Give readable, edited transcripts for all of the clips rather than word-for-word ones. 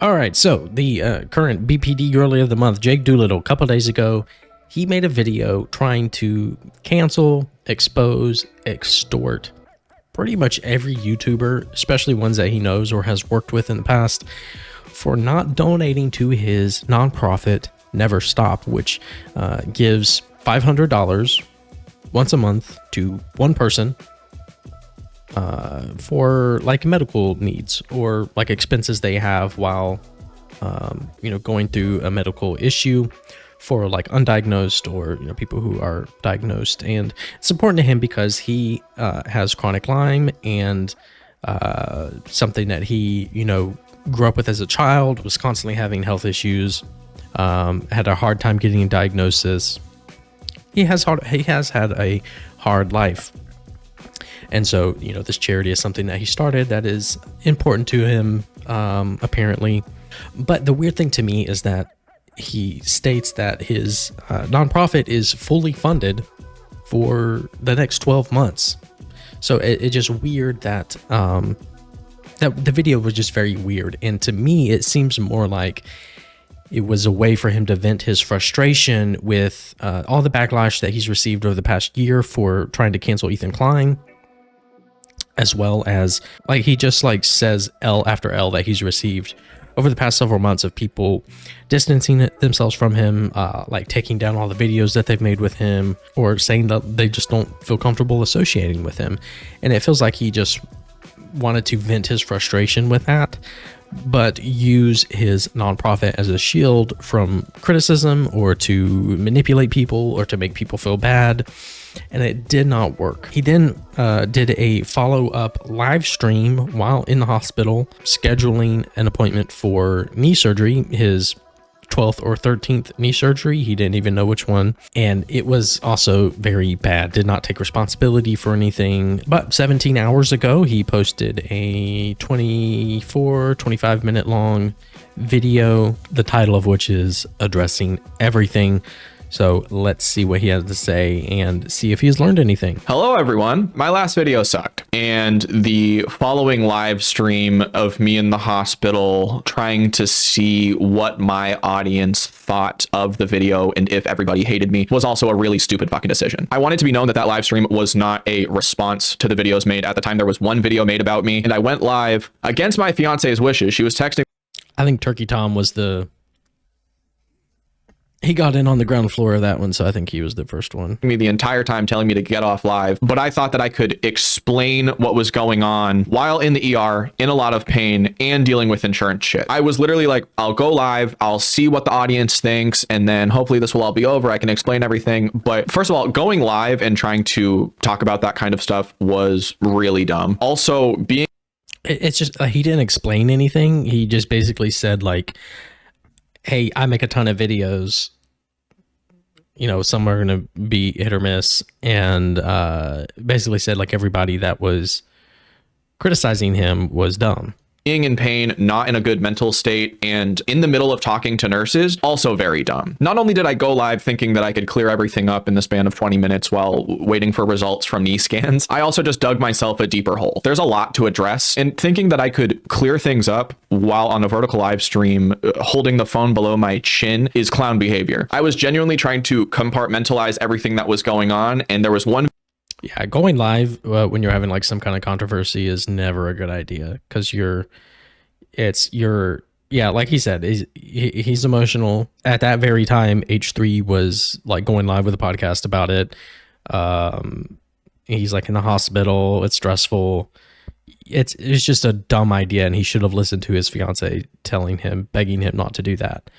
All right, so the current BPD Girly of the Month, Jake Doolittle, a couple days ago, he made a video trying to cancel, expose, extort pretty much every YouTuber, especially ones that he knows or has worked with in the past, for not donating to his nonprofit Never Stop, which gives $500 once a month to one person for like medical needs or like expenses they have while going through a medical issue for like undiagnosed or people who are diagnosed. And it's important to him because he has chronic Lyme and something that he grew up with as a child, was constantly having health issues, had a hard time getting a diagnosis. He has had a hard life. And so, this charity is something that he started that is important to him, apparently. But the weird thing to me is that he states that his nonprofit is fully funded for the next 12 months. So it's just weird that that the video was just very weird. And to me, it seems more like it was a way for him to vent his frustration with all the backlash that he's received over the past year for trying to cancel Ethan Klein, as well as like he just like says L after L that he's received over the past several months of people distancing themselves from him, like taking down all the videos that they've made with him, or saying that they just don't feel comfortable associating with him. And it feels like he just wanted to vent his frustration with that, but use his nonprofit as a shield from criticism or to manipulate people or to make people feel bad. And it did not work. He then did a follow-up live stream while in the hospital, scheduling an appointment for knee surgery, his 12th or 13th knee surgery. He didn't even know which one. And it was also very bad. Did not take responsibility for anything. But 17 hours ago, he posted a 25 minute long video, the title of which is Addressing Everything. So let's see what he has to say and see if he's learned anything. Hello, everyone. My last video sucked. And the following live stream of me in the hospital trying to see what my audience thought of the video and if everybody hated me was also a really stupid fucking decision. I want it to be known that that live stream was not a response to the videos made. At the time, there was one video made about me, and I went live against my fiance's wishes. She was texting. I think Turkey Tom was he got in on the ground floor of that one, so I think he was the first one. Me the entire time telling me to get off live, but I thought that I could explain what was going on while in the ER, in a lot of pain, and dealing with insurance shit. I was literally like, I'll go live, I'll see what the audience thinks, and then hopefully this will all be over. I can explain everything. But first of all, going live and trying to talk about that kind of stuff was really dumb. Also, it's just he didn't explain anything. He just basically said like, hey, I make a ton of videos, some are going to be hit or miss, and basically said like everybody that was criticizing him was dumb. Being in pain, not in a good mental state, and in the middle of talking to nurses, also very dumb. Not only did I go live thinking that I could clear everything up in the span of 20 minutes while waiting for results from knee scans, I also just dug myself a deeper hole. There's a lot to address, and thinking that I could clear things up while on a vertical live stream, holding the phone below my chin, is clown behavior. I was genuinely trying to compartmentalize everything that was going on, and there was one. Yeah, going live when you're having like some kind of controversy is never a good idea, because like he said, he's emotional. At that very time, H3 was like going live with a podcast about it. He's like in the hospital. It's stressful. It's just a dumb idea, and he should have listened to his fiance begging him not to do that.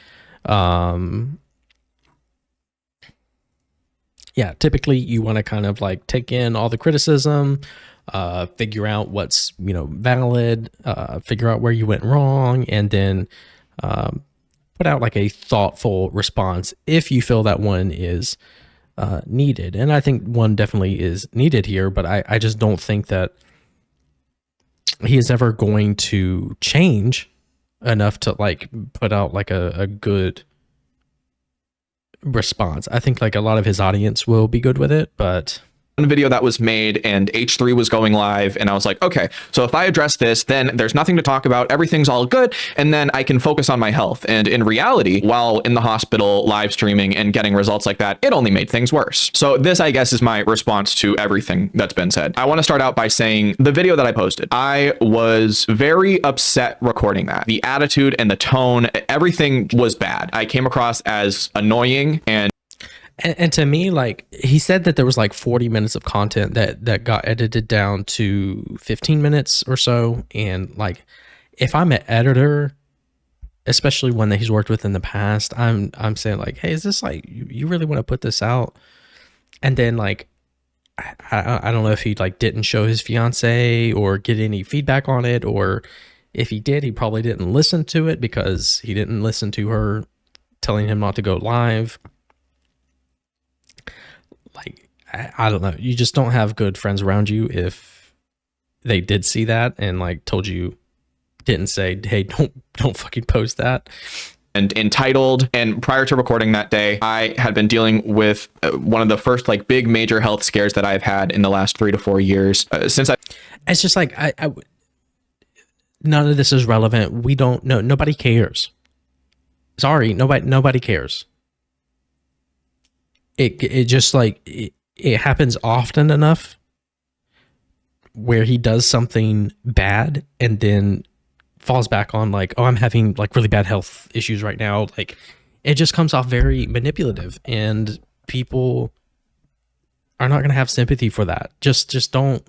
Yeah, typically you want to kind of like take in all the criticism, figure out what's, valid, figure out where you went wrong, and then put out like a thoughtful response if you feel that one is needed. And I think one definitely is needed here, but I just don't think that he is ever going to change enough to like put out like a good response. I think like a lot of his audience will be good with it, but video that was made and H3 was going live, and I was like, okay, so if I address this, then there's nothing to talk about, everything's all good, and then I can focus on my health. And in reality, while in the hospital live streaming and getting results like that, it only made things worse. So this, I guess, is my response to everything that's been said. I want to start out by saying the video that I posted, I was very upset recording that. The attitude and the tone, everything was bad. I came across as annoying, and to me, like, he said that there was like 40 minutes of content that got edited down to 15 minutes or so. And like, if I'm an editor, especially one that he's worked with in the past, I'm saying like, hey, is this like, you really want to put this out? And then like, I don't know if he like didn't show his fiance or get any feedback on it, or if he did, he probably didn't listen to it because he didn't listen to her telling him not to go live. Like, I don't know. You just don't have good friends around you if they did see that and like told you, didn't say, hey, don't fucking post that. And entitled. And prior to recording that day, I had been dealing with one of the first like big major health scares that I've had in the last 3 to 4 years. It's just like, none of this is relevant. We don't know. Nobody cares. Sorry, nobody cares. It just like, it happens often enough where he does something bad and then falls back on like, oh, I'm having like really bad health issues right now. Like, it just comes off very manipulative, and people are not going to have sympathy for that. Just don't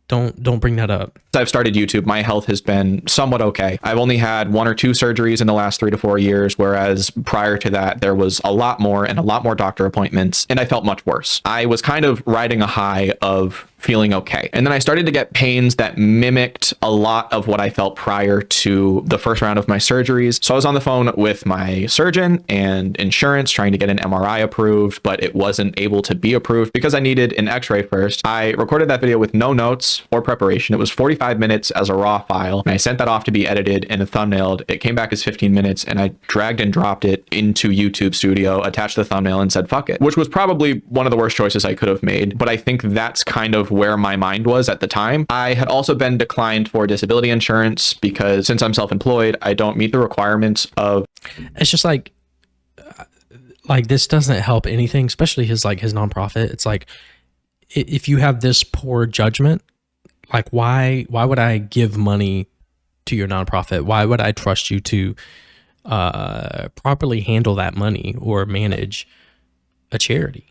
bring that up. I've started YouTube, my health has been somewhat okay. I've only had 1 or 2 surgeries in the last 3 to 4 years, whereas prior to that, there was a lot more and a lot more doctor appointments, and I felt much worse. I was kind of riding a high of feeling okay. And then I started to get pains that mimicked a lot of what I felt prior to the first round of my surgeries. So I was on the phone with my surgeon and insurance trying to get an MRI approved, but it wasn't able to be approved because I needed an x-ray first. I recorded that video with no notes or preparation. It was 45 minutes as a raw file, and I sent that off to be edited and thumbnailed. It came back as 15 minutes, and I dragged and dropped it into YouTube Studio, attached the thumbnail, and said, fuck it, which was probably one of the worst choices I could have made. But I think that's kind of where my mind was at the time. I had also been declined for disability insurance because since I'm self-employed, I don't meet the requirements of... It's just like this doesn't help anything, especially his nonprofit. It's like, if you have this poor judgment, like, why would I give money to your nonprofit? Why would I trust you to properly handle that money or manage a charity?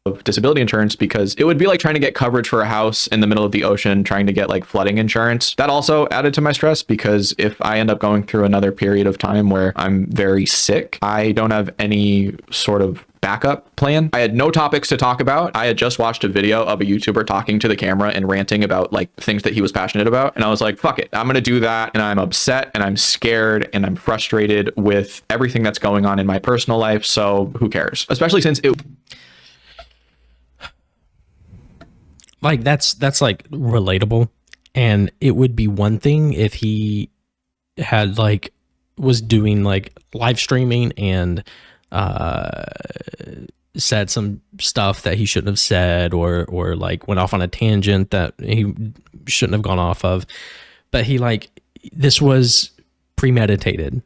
Of disability insurance, because it would be like trying to get coverage for a house in the middle of the ocean, trying to get like flooding insurance. That also added to my stress, because if I end up going through another period of time where I'm very sick, I don't have any sort of backup plan. I had no topics to talk about. I had just watched a video of a YouTuber talking to the camera and ranting about like things that he was passionate about. And I was like, fuck it, I'm going to do that. And I'm upset and I'm scared and I'm frustrated with everything that's going on in my personal life. So who cares? Especially since it... Like, that's like relatable. And it would be one thing if he had like was doing like live streaming and said some stuff that he shouldn't have said, or like went off on a tangent that he shouldn't have gone off of. But he this was premeditated.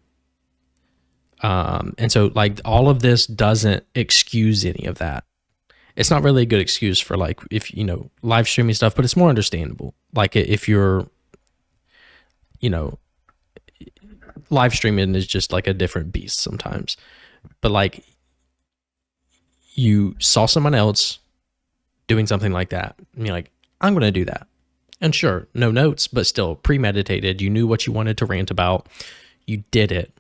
And so like all of this doesn't excuse any of that. It's not really a good excuse for like, if, live streaming stuff, but it's more understandable. Like if you're, live streaming is just like a different beast sometimes. But like, you saw someone else doing something like that, and you're like, I'm going to do that. And sure, no notes, but still premeditated. You knew what you wanted to rant about. You did it.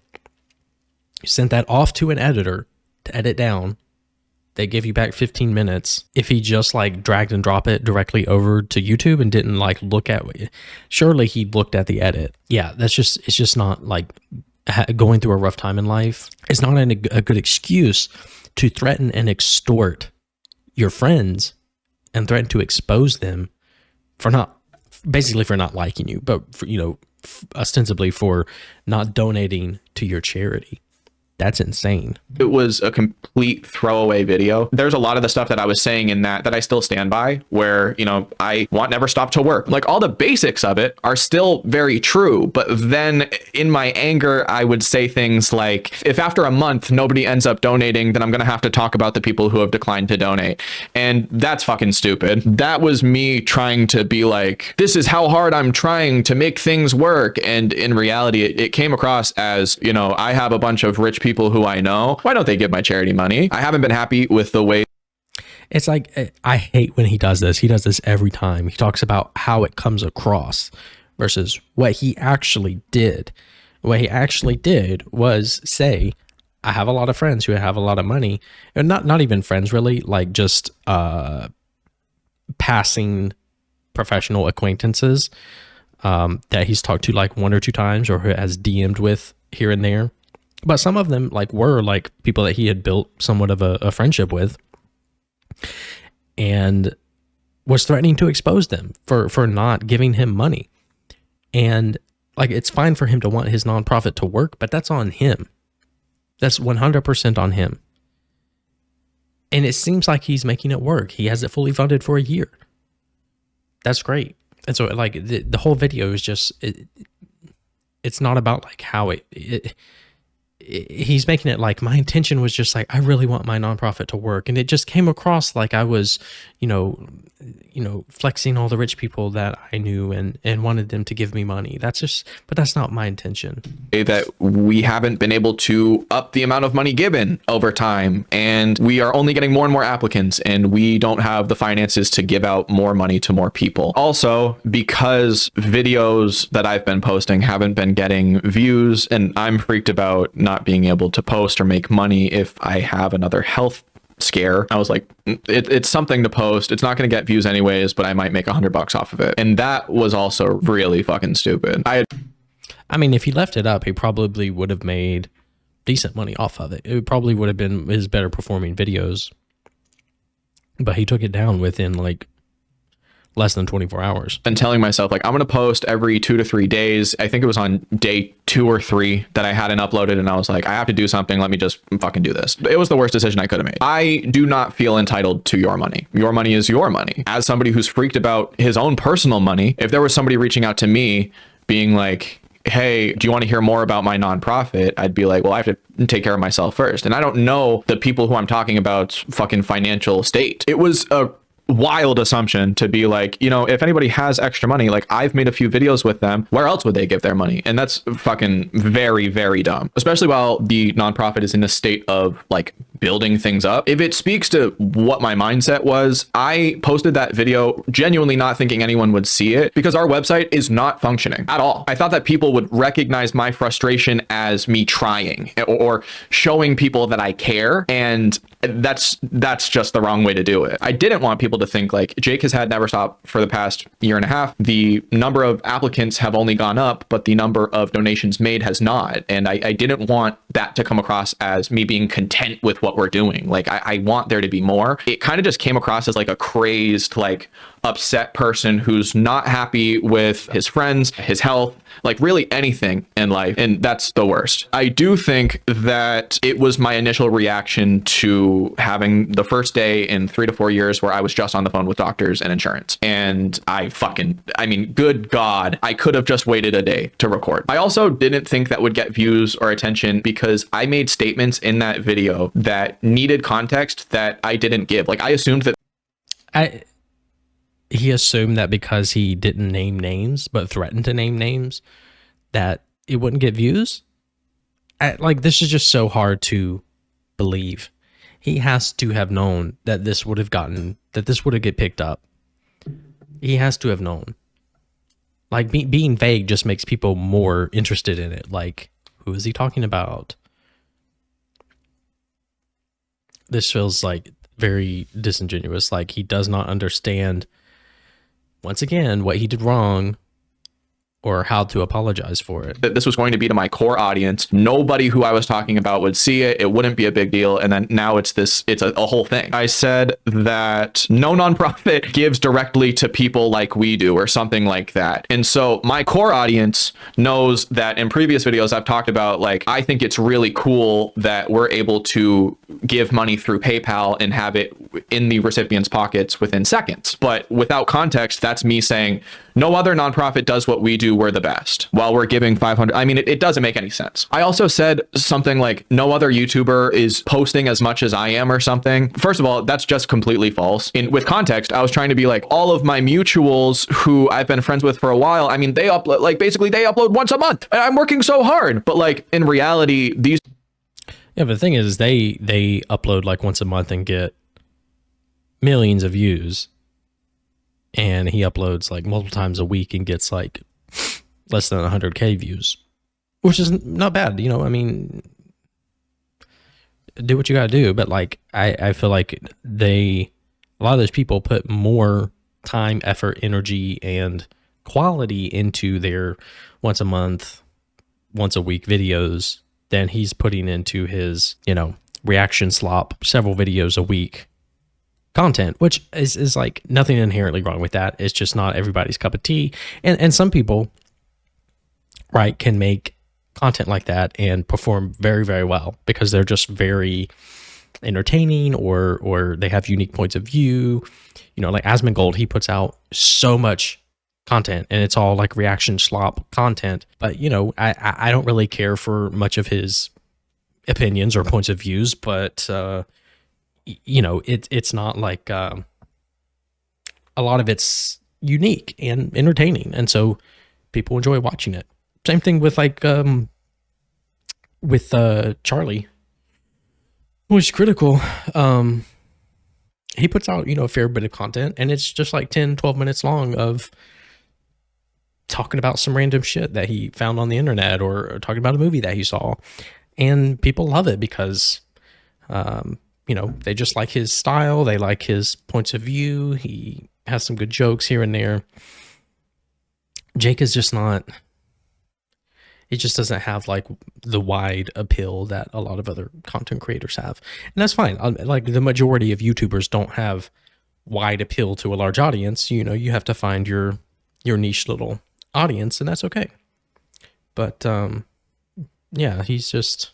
You sent that off to an editor to edit down. They give you back 15 minutes. If he just like dragged and dropped it directly over to YouTube and didn't like look at it, surely he looked at the edit. Yeah, it's just not like going through a rough time in life. It's not a good excuse to threaten and extort your friends and threaten to expose them for not liking you, but for, ostensibly for not donating to your charity. That's insane. It was a complete throwaway video. There's a lot of the stuff that I was saying in that I still stand by, where, you know, I want never stop to work. Like, all the basics of it are still very true. But then in my anger, I would say things like, if after a month nobody ends up donating, then I'm going to have to talk about the people who have declined to donate. And that's fucking stupid. That was me trying to be like, this is how hard I'm trying to make things work. And in reality, it came across as, you know, I have a bunch of rich people who I know. Why don't they give my charity money? I haven't been happy with the way. It's like, I hate when he does this. He does this every time. He talks about how it comes across versus what he actually did. What he actually did was say, I have a lot of friends who have a lot of money, and not even friends really, like just passing professional acquaintances that he's talked to like 1 or 2 times, or who has DM'd with here and there. But some of them like were like people that he had built somewhat of a friendship with, and was threatening to expose them for not giving him money. And like, it's fine for him to want his nonprofit to work, but that's on him. That's 100% on him. And it seems like he's making it work. He has it fully funded for a year. That's great. And so like the whole video is just, it's not about like how he's making it like, my intention was just like, I really want my nonprofit to work. And it just came across like I was, you know, flexing all the rich people that I knew and wanted them to give me money. But that's not my intention. That we haven't been able to up the amount of money given over time, and we are only getting more and more applicants, and we don't have the finances to give out more money to more people. Also, because videos that I've been posting haven't been getting views, and I'm freaked about not being able to post or make money if I have another health scare. I was like, it's something to post. It's not going to get views anyways, but I might make $100 off of it. And that was also really fucking stupid. I mean, if he left it up, he probably would have made decent money off of it. It probably would have been his better performing videos, but he took it down within like less than 24 hours. And telling myself like, I'm going to post every 2 to 3 days. I think it was on day 2 or 3 that I hadn't uploaded, and I was like, I have to do something. Let me just fucking do this. It was the worst decision I could have made. I do not feel entitled to your money. Your money is your money. As somebody who's freaked about his own personal money, if there was somebody reaching out to me being like, hey, do you want to hear more about my nonprofit? I'd be like, well, I have to take care of myself first. And I don't know the people who I'm talking about's fucking financial state. It was a wild assumption to be like, you know, if anybody has extra money, like I've made a few videos with them, where else would they give their money? And that's fucking very, very dumb, especially while the nonprofit is in a state of like building things up. If it speaks to what my mindset was, I posted that video genuinely not thinking anyone would see it, because our website is not functioning at all. I thought that people would recognize my frustration as me trying or showing people that I care, and that's just the wrong way to do it. I didn't want people to think like, Jake has had Never Stop for the past year and a half. The number of applicants have only gone up, but the number of donations made has not. And I didn't want that to come across as me being content with what we're doing. Like I want there to be more. It kind of just came across as like a crazed, like upset person who's not happy with his friends, his health, like really anything in life. And that's the worst. I do think that it was my initial reaction to having the first day in 3 to 4 years where I was just on the phone with doctors and insurance. And I mean, good God, I could have just waited a day to record. I also didn't think that would get views or attention because I made statements in that video that needed context that I didn't give. Like I assumed that he assumed that because he didn't name names, but threatened to name names, that it wouldn't get views. Like, this is just so hard to believe. He has to have known that this would have get picked up. He has to have known. Like, being vague just makes people more interested in it. Like, who is he talking about? This feels like very disingenuous. Like, he does not understand, once again, what he did wrong, or how to apologize for it. That this was going to be to my core audience. Nobody who I was talking about would see it. It wouldn't be a big deal. And then now it's a whole thing. I said that no nonprofit gives directly to people like we do or something like that. And so my core audience knows that in previous videos, I've talked about, like, I think it's really cool that we're able to give money through PayPal and have it in the recipient's pockets within seconds. But without context, that's me saying no other nonprofit does what we do. We're the best while we're giving 500. I mean, it doesn't make any sense. I also said something like no other YouTuber is posting as much as I am or something. First of all, that's just completely false. With context, I was trying to be like, all of my mutuals who I've been friends with for a while, I mean, they upload, like, basically they upload once a month and I'm working so hard. But like in reality, these. Yeah, but the thing is, they upload like once a month and get millions of views. And he uploads like multiple times a week and gets like less than 100K views, which is not bad. You know, I mean, do what you gotta do. But like, I feel like a lot of those people put more time, effort, energy, and quality into their once a month, once a week videos than he's putting into his, you know, reaction slop, several videos a week content, which is like nothing inherently wrong with that. It's just not everybody's cup of tea. And some people, right, can make content like that and perform very, very well because they're just very entertaining or they have unique points of view. You know, like Asmongold, he puts out so much content and it's all like reaction slop content. But, you know, I don't really care for much of his opinions or points of views, but you know, it's not like a lot of it's unique and entertaining, and so people enjoy watching it. Same thing with like Charlie, who's critical. He puts out, you know, a fair bit of content, and it's just like 10-12 minutes long of talking about some random shit that he found on the internet or talking about a movie that he saw, and people love it because you know, they just like his style. They like his points of view. He has some good jokes here and there. Jake is just not, it just doesn't have like the wide appeal that a lot of other content creators have. And that's fine. Like the majority of YouTubers don't have wide appeal to a large audience. You know, you have to find your niche little audience, and that's okay. But yeah, he's just,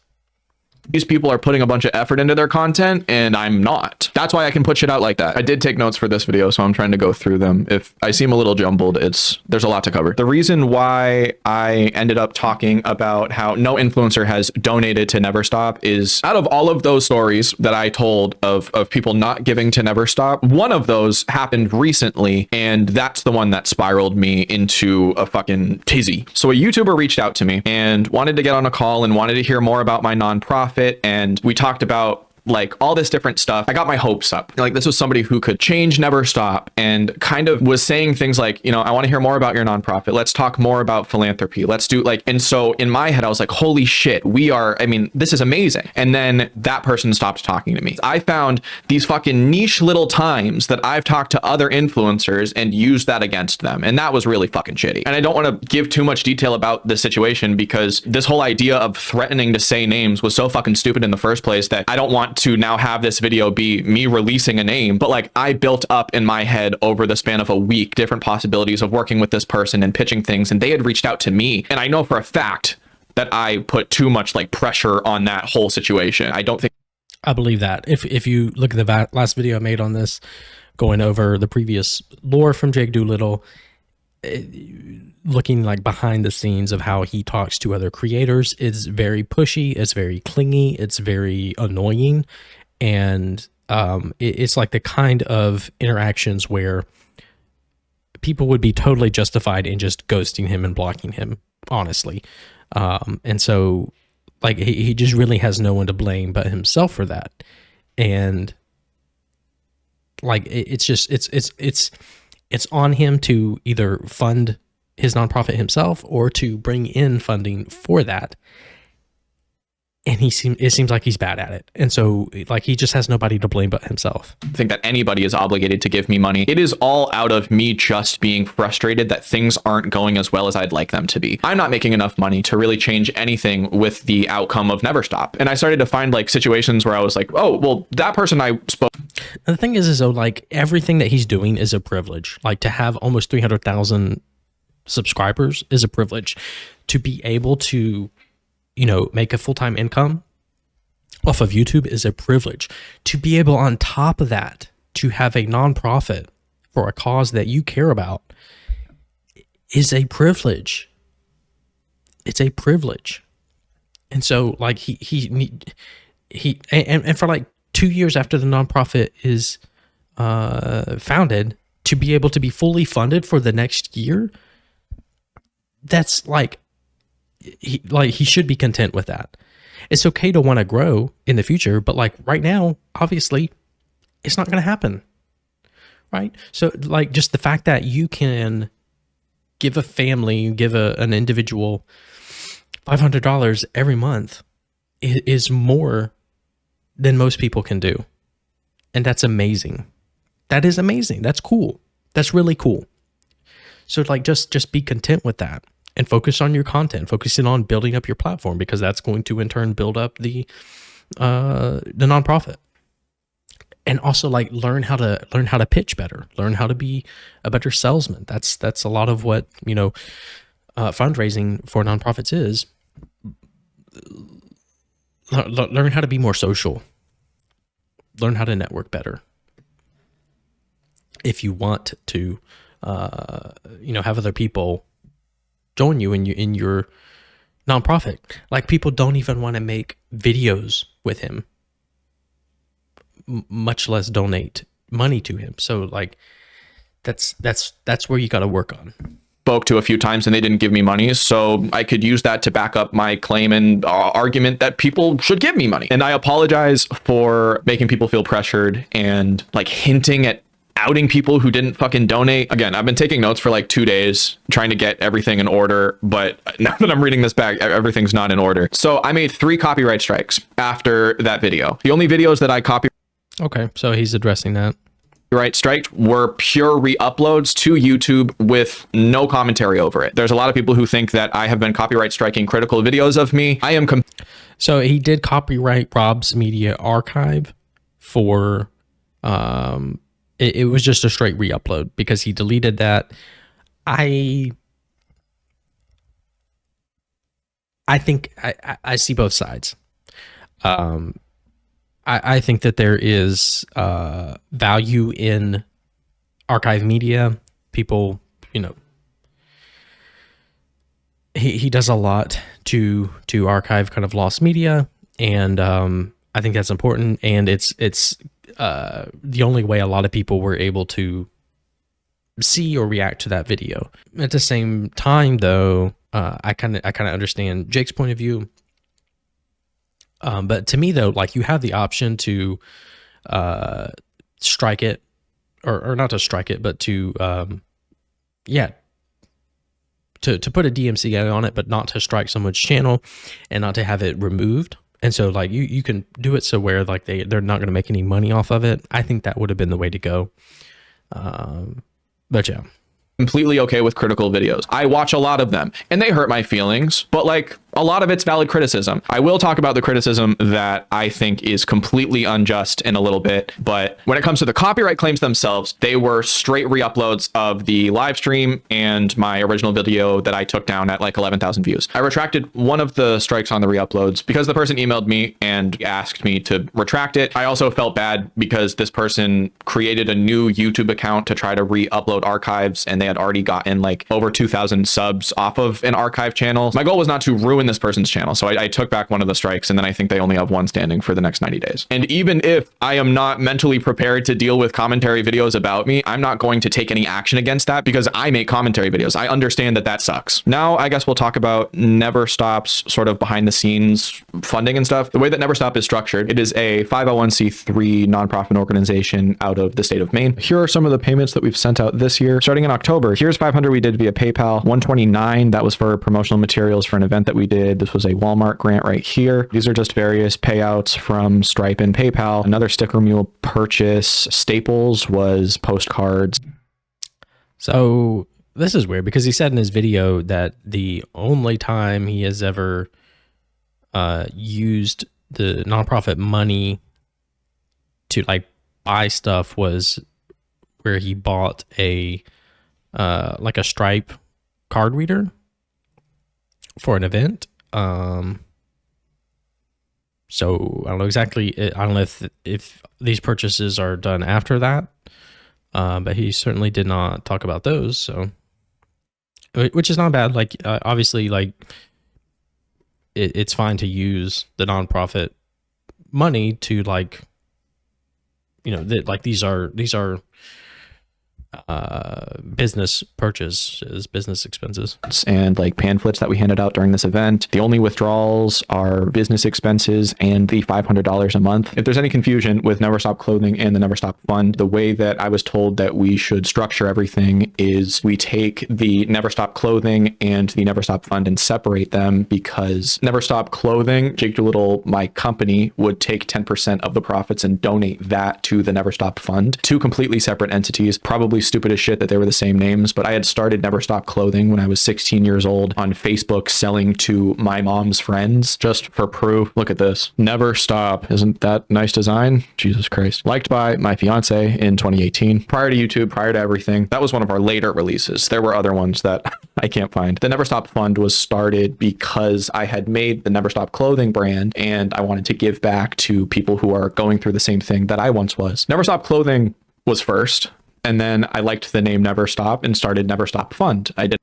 these people are putting a bunch of effort into their content and I'm not. That's why I can put shit out like that. I did take notes for this video, so I'm trying to go through them. If I seem a little jumbled, there's a lot to cover. The reason why I ended up talking about how no influencer has donated to Never Stop is out of all of those stories that I told of people not giving to Never Stop, one of those happened recently, and that's the one that spiraled me into a fucking tizzy. So a YouTuber reached out to me and wanted to get on a call and wanted to hear more about my nonprofit. And we talked about like all this different stuff. I got my hopes up. Like this was somebody who could change Never Stop and kind of was saying things like, you know, I want to hear more about your nonprofit. Let's talk more about philanthropy. Let's do like, and so in my head, I was like, holy shit, I mean, this is amazing. And then that person stopped talking to me. I found these fucking niche little times that I've talked to other influencers and used that against them. And that was really fucking shitty. And I don't want to give too much detail about the situation because this whole idea of threatening to say names was so fucking stupid in the first place that I don't want to now have this video be me releasing a name, but like I built up in my head over the span of a week different possibilities of working with this person and pitching things, and they had reached out to me, and I know for a fact that I put too much like pressure on that whole situation. I don't think I believe that. If you look at the last video I made on this, going over the previous lore from Jake Doolittle, looking like behind the scenes of how he talks to other creators is very pushy, it's very clingy, it's very annoying, and it's like the kind of interactions where people would be totally justified in just ghosting him and blocking him, honestly. And so like he just really has no one to blame but himself for that. And like it's on him to either fund his nonprofit himself or to bring in funding for that. and it seems like he's bad at it. And so like he just has nobody to blame but himself. I think that anybody is obligated to give me money. It is all out of me just being frustrated that things aren't going as well as I'd like them to be. I'm not making enough money to really change anything with the outcome of Never Stop. And I started to find like situations where I was like, oh, well, that person I spoke. And the thing is though, like everything that he's doing is a privilege. Like to have almost 300,000 subscribers is a privilege. To be able to, you know, make a full-time income off of YouTube is a privilege. To be able on top of that to have a nonprofit for a cause that you care about is a privilege. It's a privilege. And so like he for like 2 years after the nonprofit is founded, to be able to be fully funded for the next year, that's like he should be content with that. It's okay to want to grow in the future, but like right now, obviously, it's not going to happen. Right? So like just the fact that you can give a family, give an individual $500 every month is more than most people can do. And that's amazing. That is amazing. That's cool. That's really cool. So like just be content with that. And focus on your content, focusing on building up your platform, because that's going to in turn build up the nonprofit. And also like learn how to pitch better, learn how to be a better salesman. That's a lot of what, you know, fundraising for nonprofits is. Learn how to be more social. Learn how to network better. If you want to, you know, have other people join you in your nonprofit. Like people don't even want to make videos with him, much less donate money to him. So like that's where you got to work on. Spoke to a few times and they didn't give me money, so I could use that to back up my claim and argument that people should give me money. And I apologize for making people feel pressured and like hinting at outing people who didn't fucking donate. Again, I've been taking notes for like 2 days trying to get everything in order, but now that I'm reading this back, everything's not in order. So I made 3 copyright strikes after that video. The only videos that I Okay, so he's addressing that. Copyright striked were pure re-uploads to YouTube with no commentary over it. There's a lot of people who think that I have been copyright striking critical videos of me. I am So he did copyright Rob's Media Archive for it was just a straight re-upload because he deleted that. I think I see both sides. I think that there is value in archive media. People, you know, he does a lot to archive kind of lost media, and I think that's important. And it's the only way a lot of people were able to see or react to that video. At the same time, though, I kind of understand Jake's point of view. But to me, though, like you have the option to strike it, or not to strike it, but to to put a DMCA on it, but not to strike someone's channel and not to have it removed. And so like you can do it so where like they're not going to make any money off of it. I think that would have been the way to go. But yeah. Completely okay with critical videos. I watch a lot of them and they hurt my feelings, but like a lot of it's valid criticism. I will talk about the criticism that I think is completely unjust in a little bit, but when it comes to the copyright claims themselves, they were straight re-uploads of the live stream and my original video that I took down at like 11,000 views. I retracted one of the strikes on the re-uploads because the person emailed me and asked me to retract it. I also felt bad because this person created a new YouTube account to try to re-upload archives, and they had already gotten like over 2,000 subs off of an archive channel. My goal was not to ruin this person's channel, so I took back one of the strikes, and then I think they only have one standing for the next 90 days. And even if I am not mentally prepared to deal with commentary videos about me, I'm not going to take any action against that because I make commentary videos. I understand that that sucks. Now, I guess we'll talk about Never Stop's sort of behind the scenes funding and stuff. The way that Never Stop is structured, it is a 501c3 nonprofit organization out of the state of Maine. Here are some of the payments that we've sent out this year. Starting in October, here's 500 we did via PayPal, 129 that was for promotional materials for an event that we did did. This was a Walmart grant right here. These are just various payouts from Stripe and PayPal. Another Sticker Mule purchase. Staples was postcards. So this is weird because he said in his video that the only time he has ever used the nonprofit money to like buy stuff was where he bought a like a Stripe card reader for an event. So I don't know exactly. I don't know if these purchases are done after that, but he certainly did not talk about those. So, which is not bad. Like obviously, like it's fine to use the nonprofit money to like, you know, like these are business purchases, business expenses, and like pamphlets that we handed out during this event. The only withdrawals are business expenses and the $500 a month. If there's any confusion with Never Stop Clothing and the Never Stop Fund, the way that I was told that we should structure everything is we take the Never Stop Clothing and the Never Stop Fund and separate them, because Never Stop Clothing, Jake Doolittle, my company, would take 10% of the profits and donate that to the Never Stop Fund. Two completely separate entities. Probably stupid as shit that they were the same names, but I had started Never Stop Clothing when I was 16 years old on Facebook, selling to my mom's friends just for proof. Look at this. Never Stop. Isn't that nice design? Jesus Christ. Liked by my fiance in 2018. Prior to YouTube, prior to everything. That was one of our later releases. There were other ones that I can't find. The Never Stop Fund was started because I had made the Never Stop Clothing brand and I wanted to give back to people who are going through the same thing that I once was. Never Stop Clothing was first. And then I liked the name Never Stop and started Never Stop Fund. I did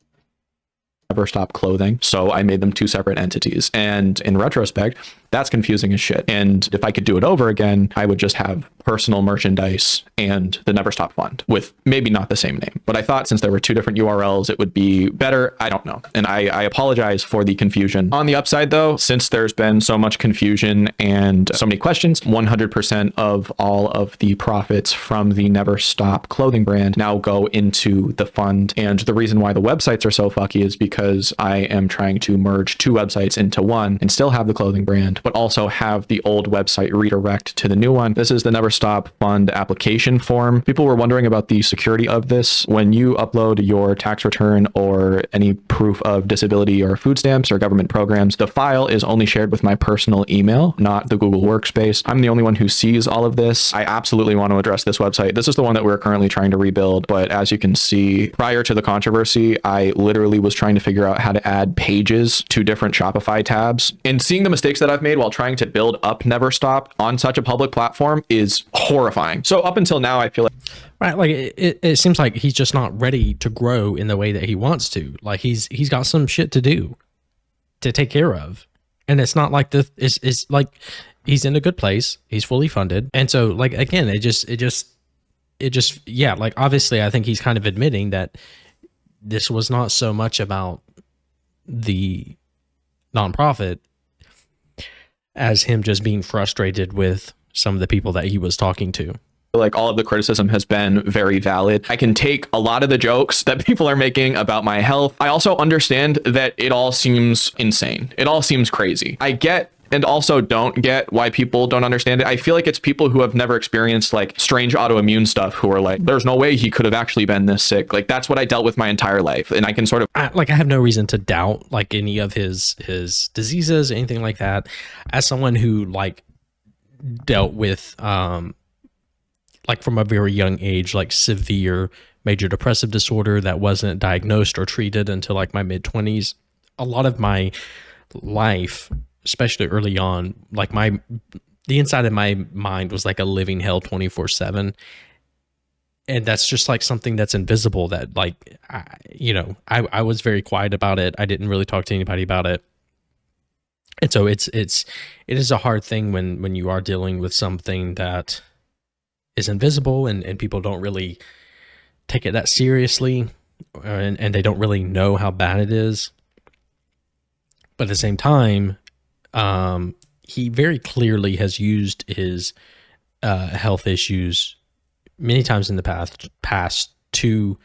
Never Stop Clothing, so I made them two separate entities. And in retrospect, that's confusing as shit. And if I could do it over again, I would just have personal merchandise and the Never Stop Fund with maybe not the same name. But I thought since there were two different URLs, it would be better. I don't know. And I apologize for the confusion. On the upside though, since there's been so much confusion and so many questions, 100% of all of the profits from the Never Stop Clothing brand now go into the fund. And the reason why the websites are so fucky is because I am trying to merge two websites into one and still have the clothing brand, but also have the old website redirect to the new one. This is the Never Stop Fund application form. People were wondering about the security of this. When you upload your tax return or any proof of disability or food stamps or government programs, the file is only shared with my personal email, not the Google Workspace. I'm the only one who sees all of this. I absolutely want to address this website. This is the one that we're currently trying to rebuild. But as you can see, prior to the controversy, I literally was trying to figure out how to add pages to different Shopify tabs. And seeing the mistakes that I've made while trying to build up Never Stop on such a public platform is horrifying. So up until now, I feel like right? Like it seems like he's just not ready to grow in the way that he wants to. Like he's got some shit to do, to take care of, and it's not like it's like he's in a good place. He's fully funded, and so like again, it just yeah. Like obviously, I think he's kind of admitting that this was not so much about the nonprofit as him just being frustrated with some of the people that he was talking to. like all of the criticism has been very valid. I can take a lot of the jokes that people are making about my health. I also understand that it all seems insane. It all seems crazy. I get and also don't get why people don't understand it. I feel like it's people who have never experienced like strange autoimmune stuff who are like, there's no way he could have actually been this sick. Like that's what I dealt with my entire life. And I can sort of I have no reason to doubt like any of his diseases, anything like that. As someone who like dealt with like from a very young age, like severe major depressive disorder that wasn't diagnosed or treated until like my mid-20s. A lot of my life, especially early on, like the inside of my mind was like a living hell 24/7. And that's just like something that's invisible that like, I was very quiet about it. I didn't really talk to anybody about it. And so it is a hard thing when you are dealing with something that is invisible and people don't really take it that seriously, and they don't really know how bad it is. But at the same time, he very clearly has used his health issues many times in the past to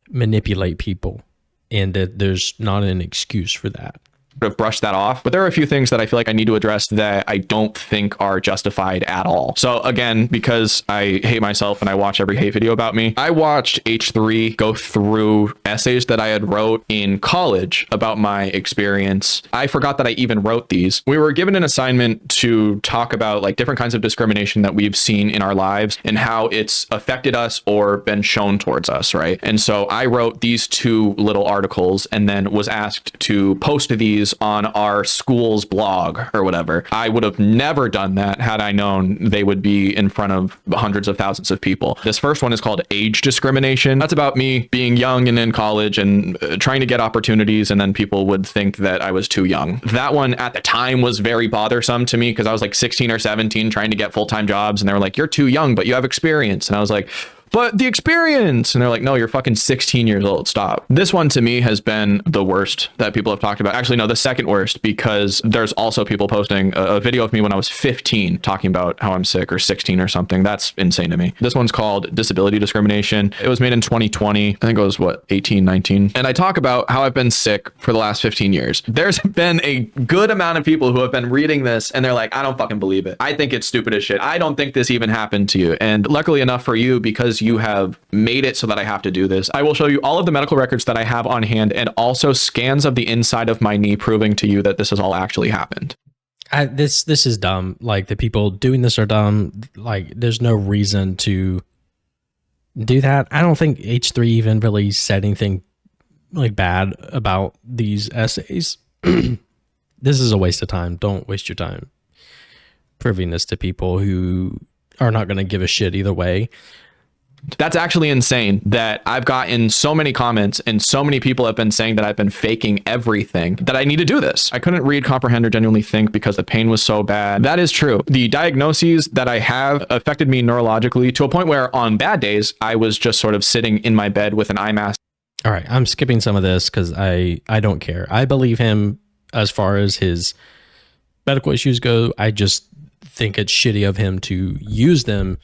manipulate people, and that there's not an excuse for that. of brushed that off. But there are a few things that I feel like I need to address that I don't think are justified at all. So again, because I hate myself and I watch every hate video about me, I watched H3 go through essays that I had wrote in college about my experience. I forgot that I even wrote these. We were given an assignment to talk about like different kinds of discrimination that we've seen in our lives and how it's affected us or been shown towards us, right? And so I wrote these two little articles and then was asked to post these on our school's blog or whatever. I would have never done that had I known they would be in front of hundreds of thousands of people. This first one is called Age Discrimination. That's about me being young and in college and trying to get opportunities, and then people would think that I was too young. That one at the time was very bothersome to me because I was like 16 or 17 trying to get full-time jobs, and they were like, "You're too young, but you have experience." And I was like, "But the experience." And they're like, "No, you're fucking 16 years old. Stop." This one to me has been the worst that people have talked about. Actually, no, the second worst, because there's also people posting a video of me when I was 15 talking about how I'm sick, or 16 or something. That's insane to me. This one's called Disability Discrimination. It was made in 2020. I think it was 18, 19. And I talk about how I've been sick for the last 15 years. There's been a good amount of people who have been reading this and they're like, "I don't fucking believe it. I think it's stupid as shit. I don't think this even happened to you." And luckily enough for you, because you have made it so that I have to do this, I will show you all of the medical records that I have on hand and also scans of the inside of my knee proving to you that this has all actually happened. This is dumb. Like, the people doing this are dumb. Like, there's no reason to do that. I don't think H3 even really said anything like bad about these essays. This is a waste of time. Don't waste your time proving this to people who are not going to give a shit either way. That's actually insane that I've gotten so many comments and so many people have been saying that I've been faking everything, that I need to do this. I couldn't read, comprehend, or genuinely think because the pain was so bad. That is true. The diagnoses that I have affected me neurologically to a point where on bad days, I was just sort of sitting in my bed with an eye mask. All right, I'm skipping some of this because I don't care. I believe him as far as his medical issues go. I just think it's shitty of him to use them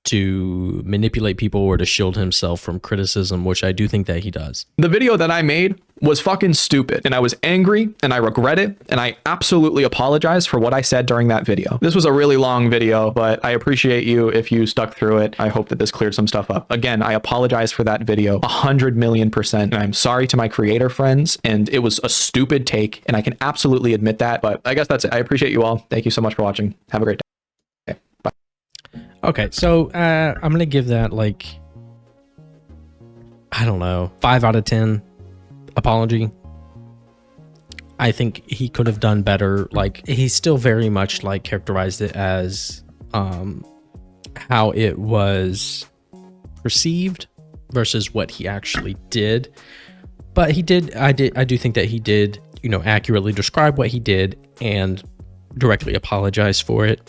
to manipulate people or to shield himself from criticism, which I do think that he does. The video that I made was fucking stupid, and I was angry and I regret it, and I absolutely apologize for what I said during that video. This was a really long video, but I appreciate you if you stuck through it. I hope that this cleared some stuff up. Again, I apologize for that video 100,000,000%, and I'm sorry to my creator friends, and it was a stupid take, and I can absolutely admit that, but I guess that's it. I appreciate you all. Thank you so much for watching. Have a great day. Okay, so I'm gonna give that, like, I don't know, 5 out of 10 apology. I think he could have done better. Like, he still very much like characterized it as how it was perceived versus what he actually did. But he did, I do think that he did, you know, accurately describe what he did and directly apologize for it.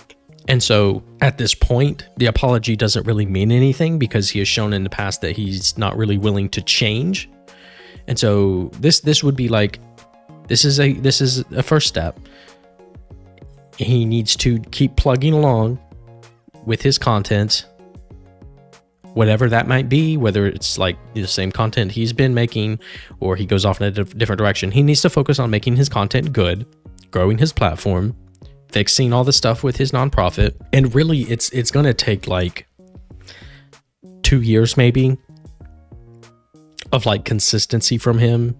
And so at this point, the apology doesn't really mean anything because he has shown in the past that he's not really willing to change. And so this would be like, this is a first step. He needs to keep plugging along with his content, whatever that might be, whether it's like the same content he's been making or he goes off in a different direction. He needs to focus on making his content good, growing his platform, fixing all the stuff with his nonprofit. And really, it's going to take like 2 years maybe of like consistency from him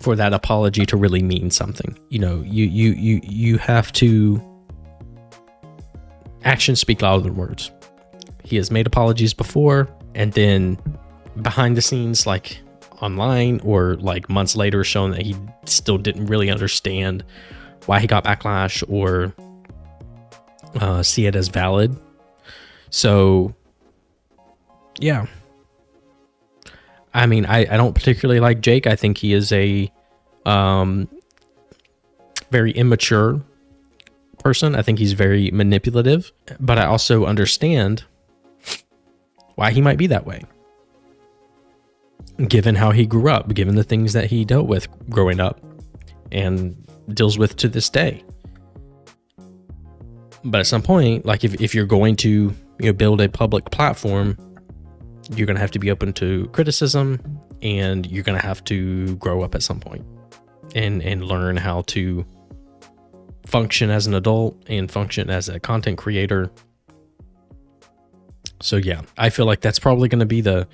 for that apology to really mean something. You know, you have to, actions speak louder than words. He has made apologies before, and then behind the scenes, like online or like months later, shown that he still didn't really understand why he got backlash or see it as valid. So yeah, I mean, I don't particularly like Jake. I think he is a very immature person. I think he's very manipulative, but I also understand why he might be that way, given how he grew up, given the things that he dealt with growing up and deals with to this day. But at some point, like if you're going to, you know, build a public platform, you're going to have to be open to criticism, and you're going to have to grow up at some point. and learn how to function as an adult and function as a content creator. So yeah, I feel like that's probably going to be the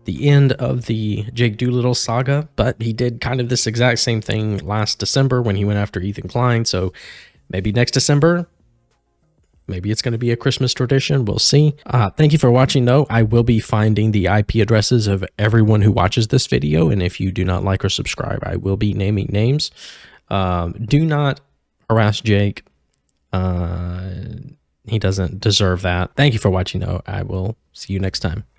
end of the Jake Doolittle saga, but he did kind of this exact same thing last December when he went after Ethan Klein. So maybe next December, maybe it's going to be a Christmas tradition. We'll see. Thank you for watching, though. I will be finding the IP addresses of everyone who watches this video. And if you do not like or subscribe, I will be naming names. Do not harass Jake. He doesn't deserve that. Thank you for watching, though. I will see you next time.